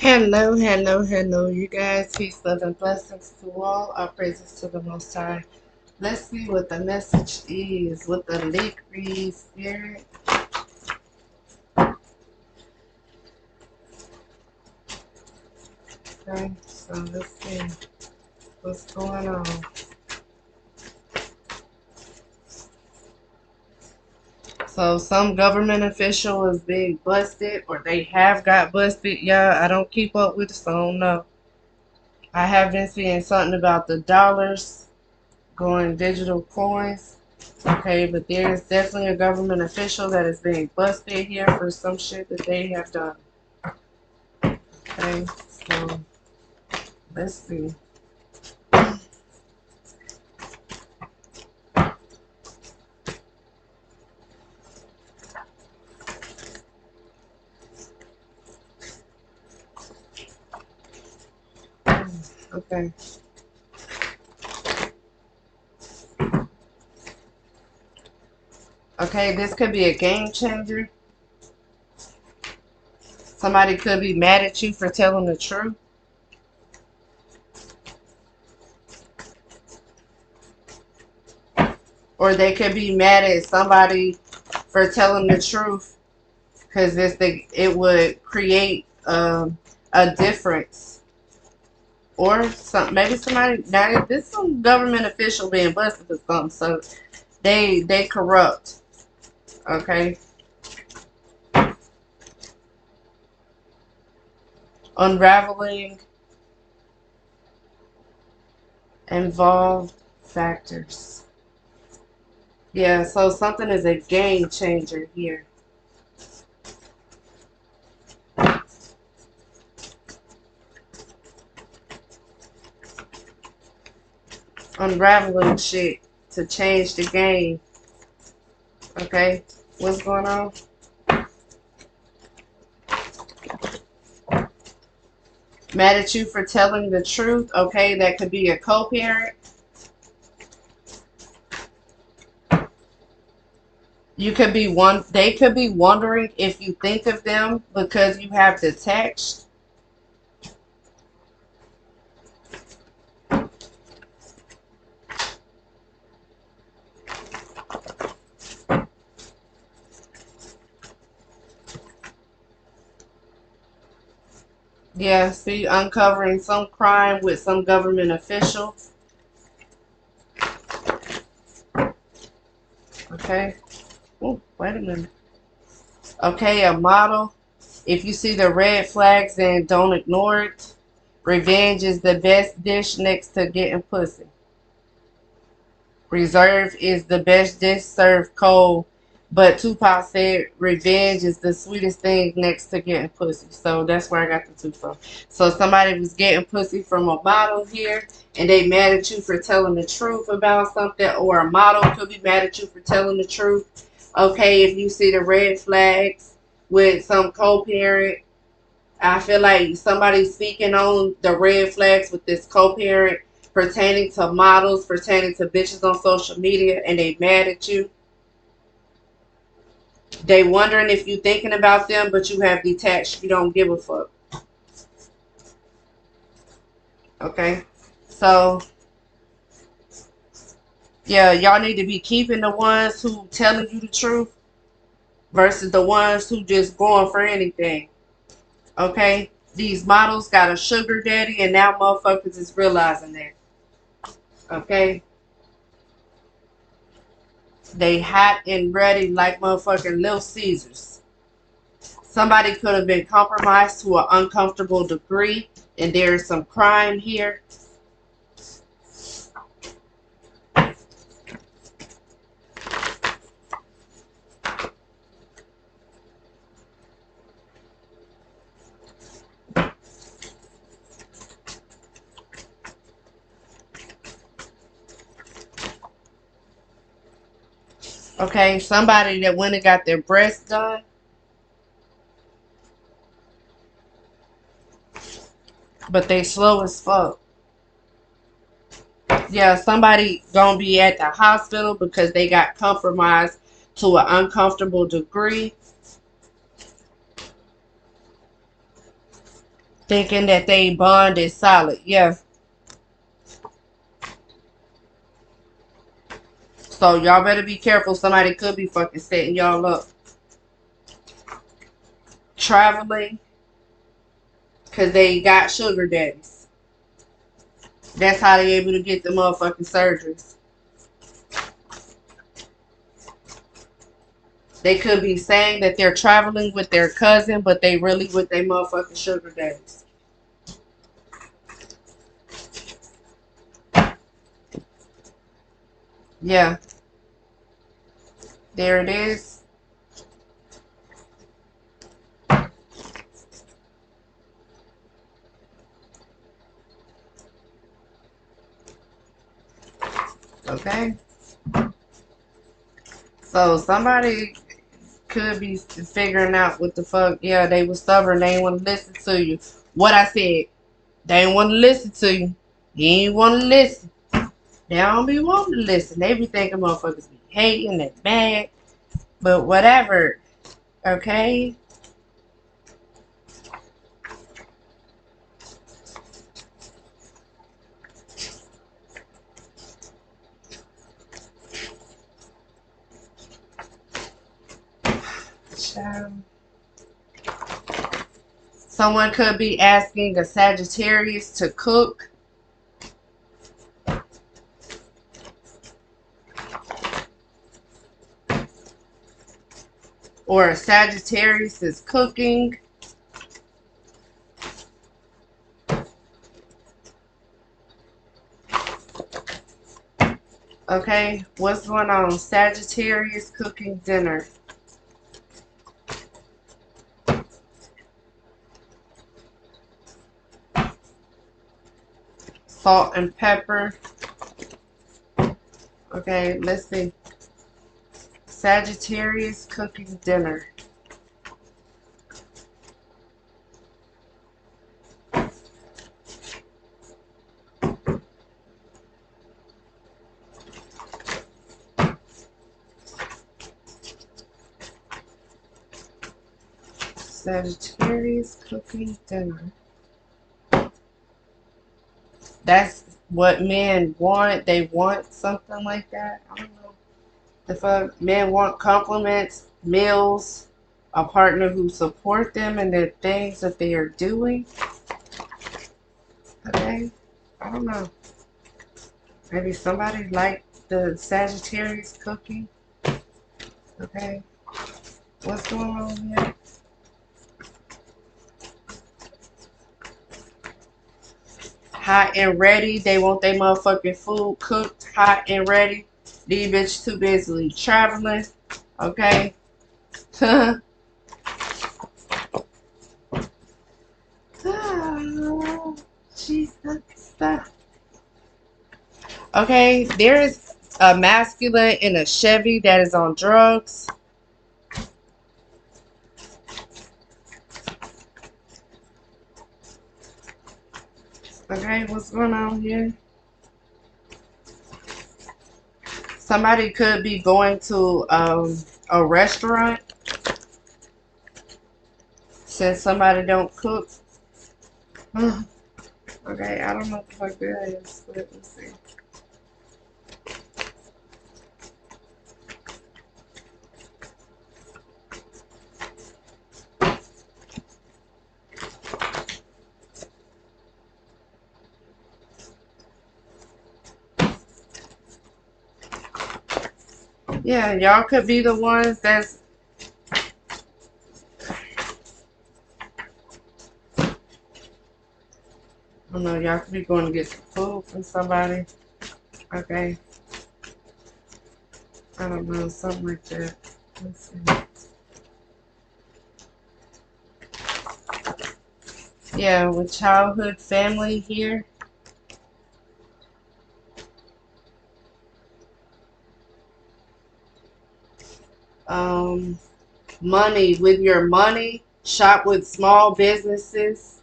Hello, hello, hello, you guys. Peace, love, and blessings to all. Our praises to the Most High. Let's see what the message is with the liquid spirit. Okay, so let's see what's going on. So some government official is being busted, or they have got busted. Yeah, I don't keep up with it, so I don't know. I have been seeing something about the dollars going digital coins. Okay, but there's definitely a government official that is being busted here for some shit that they have done. Okay, so let's see. Okay. Okay, this could be a game changer. Somebody could be mad at you for telling the truth. Or they could be mad at somebody for telling the truth because it would create a difference. Or maybe somebody, now this is some government official being busted for something, so they corrupt. Okay. Unraveling involved factors. Yeah, so something is a game changer here. Unraveling shit to change the game. Okay, what's going on? Mad at you for telling the truth. Okay, that could be a co-parent. You could be one. They could be wondering if you think of them because you have detached. Yeah, see, uncovering some crime with some government official. Okay. Oh, wait a minute. Okay, a model. If you see the red flags, then don't ignore it. Revenge is the best dish next to getting pussy. Reserve is the best dish served cold. But Tupac said revenge is the sweetest thing next to getting pussy. So that's where I got the two from. So somebody was getting pussy from a model here and they mad at you for telling the truth about something, or a model could be mad at you for telling the truth. Okay, if you see the red flags with some co-parent, I feel like somebody's speaking on the red flags with this co-parent pertaining to models, pertaining to bitches on social media, and they mad at you. They wondering if you thinking about them, but you have detached. You don't give a fuck. Okay? So, yeah, y'all need to be keeping the ones who telling you the truth versus the ones who just going for anything. Okay? These models got a sugar daddy, and now motherfuckers is realizing that. Okay? They hot and ready like motherfucking Little Caesars. Somebody could have been compromised to an uncomfortable degree, and there is some crime here. Okay, somebody that went and got their breasts done, but they slow as fuck. Yeah, somebody gonna be at the hospital because they got compromised to an uncomfortable degree. thinking that they bond is solid. Yeah. So y'all better be careful. Somebody could be fucking setting y'all up. Traveling, because they got sugar daddies. That's how they able to get the motherfucking surgeries. They could be saying that they're traveling with their cousin, but they really with their motherfucking sugar daddies. Yeah. There it is. Okay. So somebody could be figuring out what the fuck. Yeah, they were stubborn. They ain't want to listen to you. What I said. They ain't want to listen to you. You ain't want to listen. They don't be wanting to listen. They be thinking motherfuckers be hating and mad. But whatever. Okay? Someone could be asking a Sagittarius to cook. Or a Sagittarius is cooking. Okay, what's going on? Sagittarius cooking dinner. Salt and pepper. Okay, let's see. Sagittarius cooking dinner. Sagittarius cooking dinner. That's what men want. They want something like that. I don't know. The fuck men want compliments, meals, a partner who support them in the things that they are doing. Okay, I don't know. Maybe somebody like the Sagittarius cooking. Okay, what's going on here? Hot and ready. They want their motherfucking food cooked, hot and ready. These bitches too busy traveling. Okay. Jesus. Okay, there is a masculine in a Chevy that is on drugs. Okay, what's going on here? Somebody could be going to a restaurant since somebody don't cook. Okay, I don't know what the fuck that is, but let's see. Yeah, y'all could be the ones that's. I don't know, y'all could be going to get some food from somebody. Okay. I don't know, something like that. Let's see. Yeah, with childhood family here. Money with your money. Shop with small businesses.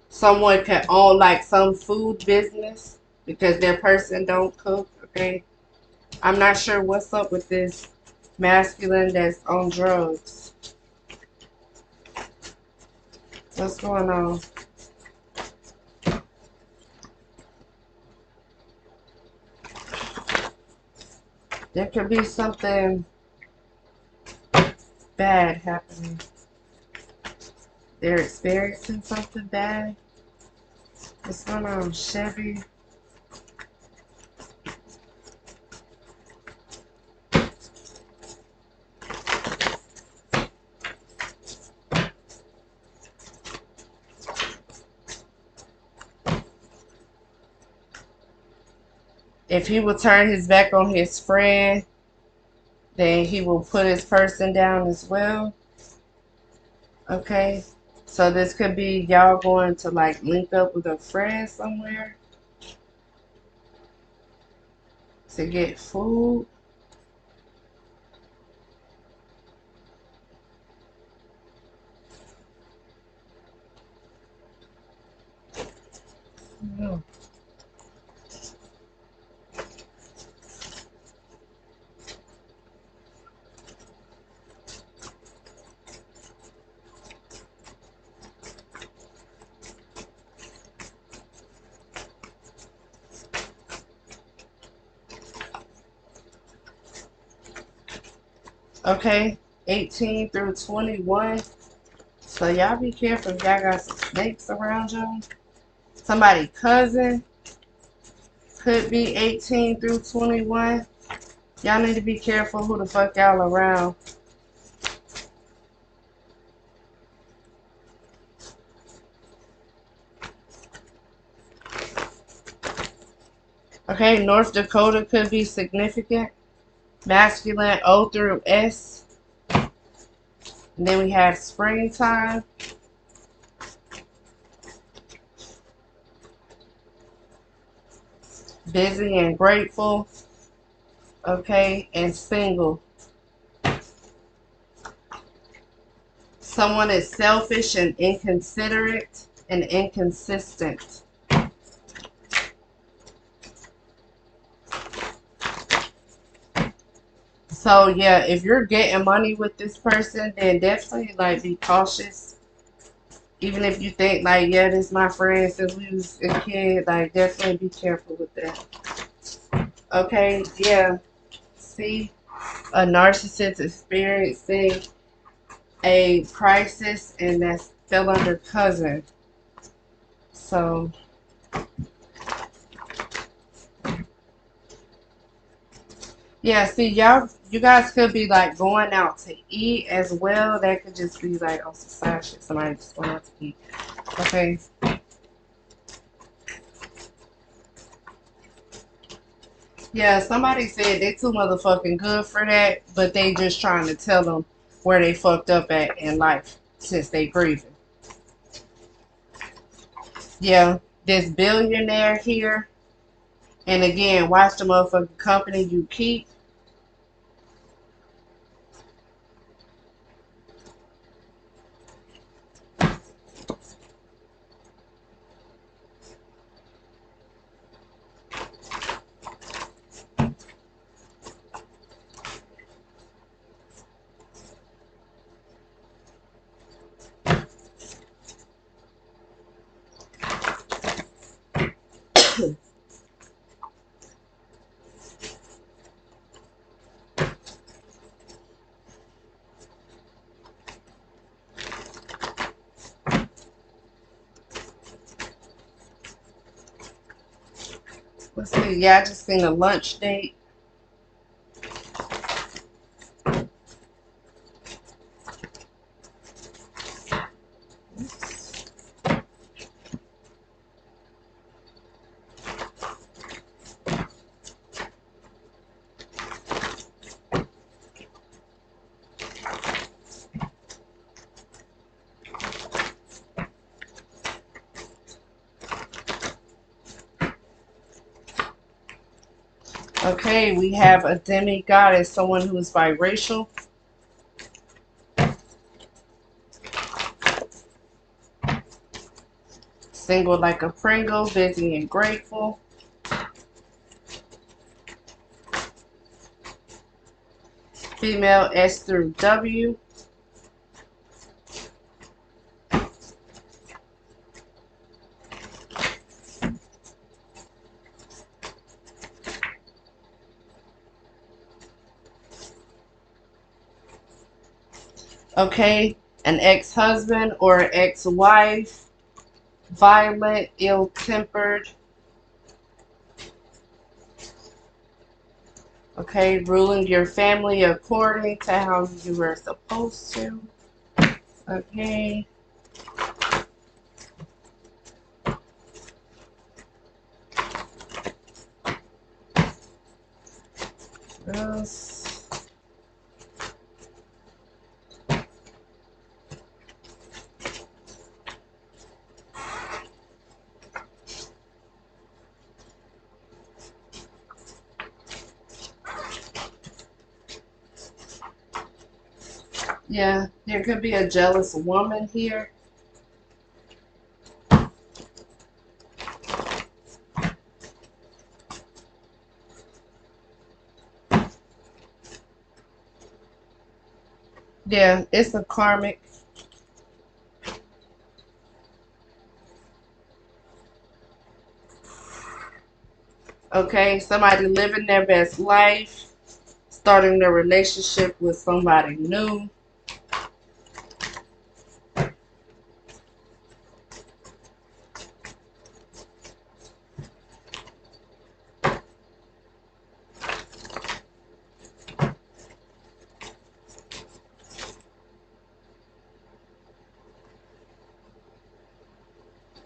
Someone can own like some food business because their person don't cook. Okay. I'm not sure what's up with this masculine that's on drugs. What's going on? There could be something bad happening. They're experiencing something bad. What's going on, Chevy? If he will turn his back on his friend, then he will put his person down as well. Okay, so this could be y'all going to like link up with a friend somewhere to get food. Hmm. Okay, 18 through 21. So y'all be careful if y'all got some snakes around y'all. Somebody cousin could be 18 through 21. Y'all need to be careful who the fuck y'all around. Okay, North Dakota could be significant. Masculine O through S. And then we have springtime. Busy and grateful. Okay, and single. Someone is selfish and inconsiderate and inconsistent. So yeah, if you're getting money with this person, then definitely like be cautious. Even if you think like, yeah, this is my friend since we was a kid, like definitely be careful with that. Okay, yeah. See, a narcissist experiencing a crisis, and that's fell under cousin. So yeah, see y'all, you guys could be like going out to eat as well. That could just be like on some side shit. Somebody just going out to eat. Okay. Yeah, somebody said they too motherfucking good for that, but they just trying to tell them where they fucked up at in life since they grieving. Yeah, this billionaire here, and again, watch the motherfucking company you keep. Let's see. Yeah, I just seen a lunch date. Okay, we have a demigod as someone who is biracial. Single like a Pringle, busy and grateful. Female S through W. Okay, an ex-husband or ex-wife, violent, ill-tempered. Okay, ruling your family according to how you were supposed to. Okay. Yes. Yeah, there could be a jealous woman here. Yeah, it's a karmic. Okay, somebody living their best life, starting their relationship with somebody new.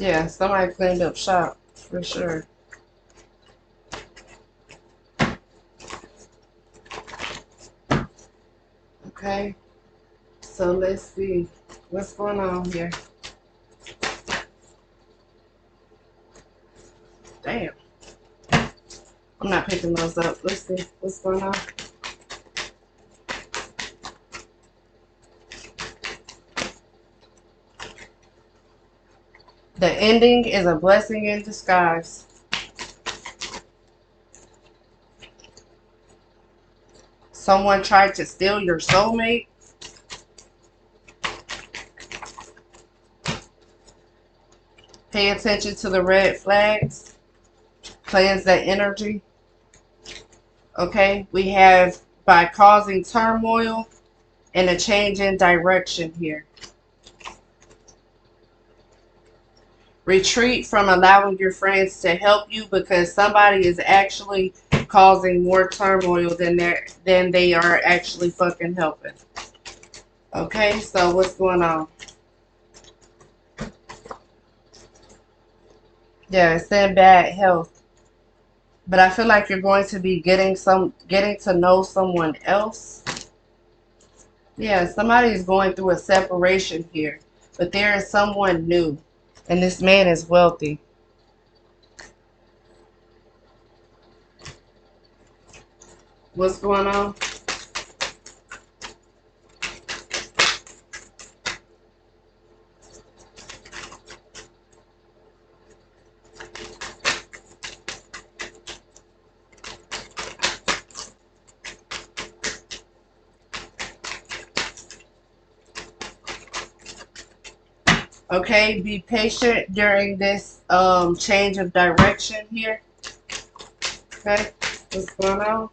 Yeah, somebody cleaned up shop for sure. Okay, so let's see what's going on here. Damn, I'm not picking those up. Let's see what's going on. The ending is a blessing in disguise. Someone tried to steal your soulmate. Pay attention to the red flags. Cleanse that energy. Okay, we have by causing turmoil and a change in direction here. Retreat from allowing your friends to help you because somebody is actually causing more turmoil than they are actually fucking helping. Okay, so what's going on? Yeah, it's in bad health. But I feel like you're going to be getting to know someone else. Yeah, somebody is going through a separation here. But there is someone new. And this man is wealthy. What's going on? Okay, be patient during this change of direction here. Okay, what's going on?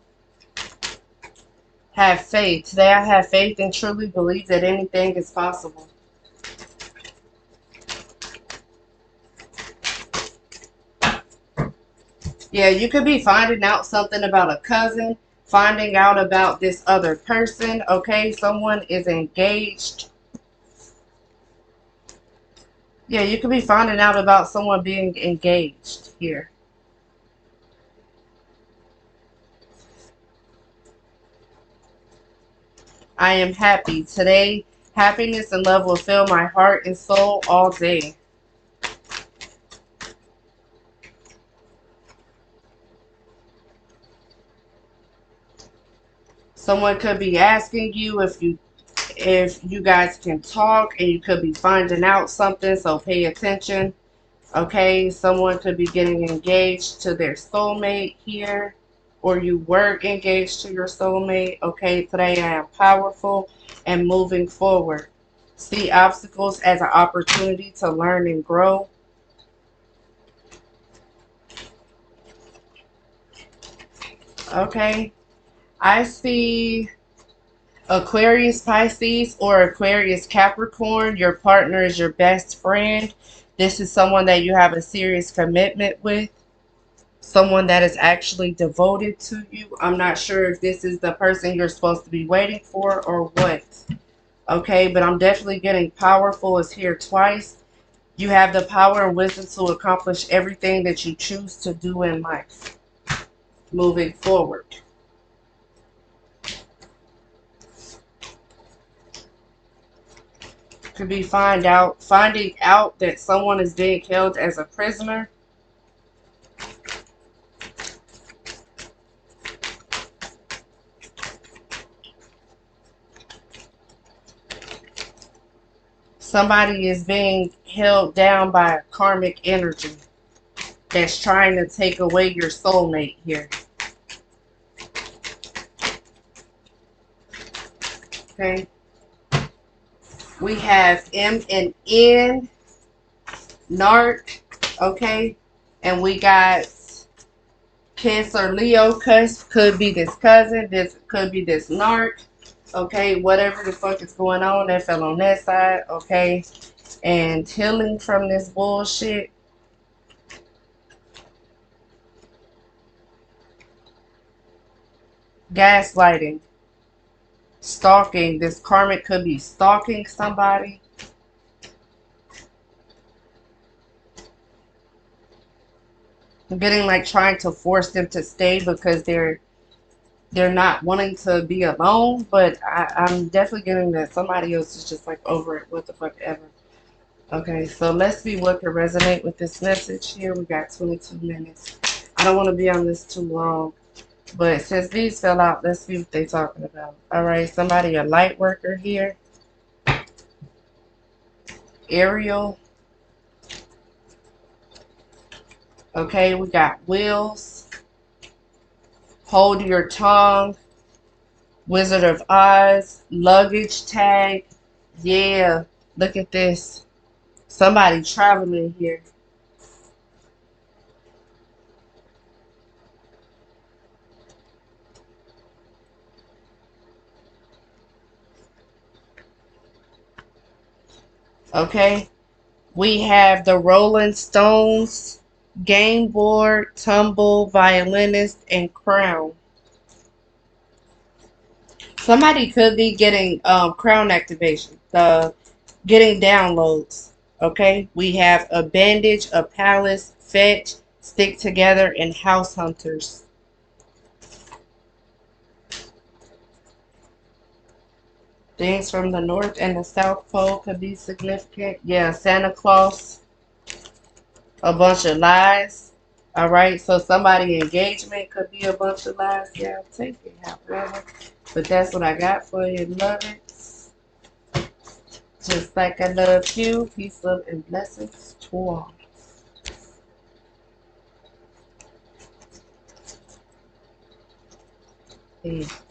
Have faith. Today I have faith and truly believe that anything is possible. Yeah, you could be finding out something about a cousin, finding out about this other person. Okay, someone is engaged. Yeah, you could be finding out about someone being engaged here. I am happy. Today, happiness and love will fill my heart and soul all day. Someone could be asking you if you guys can talk and you could be finding out something, so pay attention. Okay, someone could be getting engaged to their soulmate here, or you were engaged to your soulmate. Okay, today I am powerful and moving forward. See obstacles as an opportunity to learn and grow. Okay, I see Aquarius Pisces or Aquarius Capricorn, your partner is your best friend. This is someone that you have a serious commitment with, someone that is actually devoted to you. I'm not sure if this is the person you're supposed to be waiting for or what. Okay, but I'm definitely getting powerful is here twice. You have the power and wisdom to accomplish everything that you choose to do in life moving forward. Could be finding out that someone is being held as a prisoner. Somebody is being held down by a karmic energy that's trying to take away your soulmate here. Okay. We have M and N, Narc, okay? And we got Cancer, Leo, could be this cousin, this could be this Narc, okay? Whatever the fuck is going on, that fell on that side, okay? And healing from this bullshit. Gaslighting, stalking. This karmic could be stalking somebody. Getting like trying to force them to stay because they're not wanting to be alone, but I'm definitely getting that somebody else is just like over it. What the fuck ever. Okay, so let's see what can resonate with this message here. We got 22 minutes. I don't want to be on this too long, but since these fell out, let's see what they're talking about. All right, somebody, a light worker here. Ariel. Okay, we got wheels. Hold your tongue. Wizard of Oz. Luggage tag. Yeah, look at this. Somebody traveling here. Okay, we have the Rolling Stones, game board, tumble, violinist, and crown. Somebody could be getting crown activation, getting downloads. Okay, we have a bandage, a palace, fetch, stick together, and house hunters. Things from the North and the South Pole could be significant. Yeah, Santa Claus, a bunch of lies. All right, so somebody engagement could be a bunch of lies. Yeah, I'll take it, however. But that's what I got for you. Love it. Just like I love you. Peace, love, and blessings to all. Peace.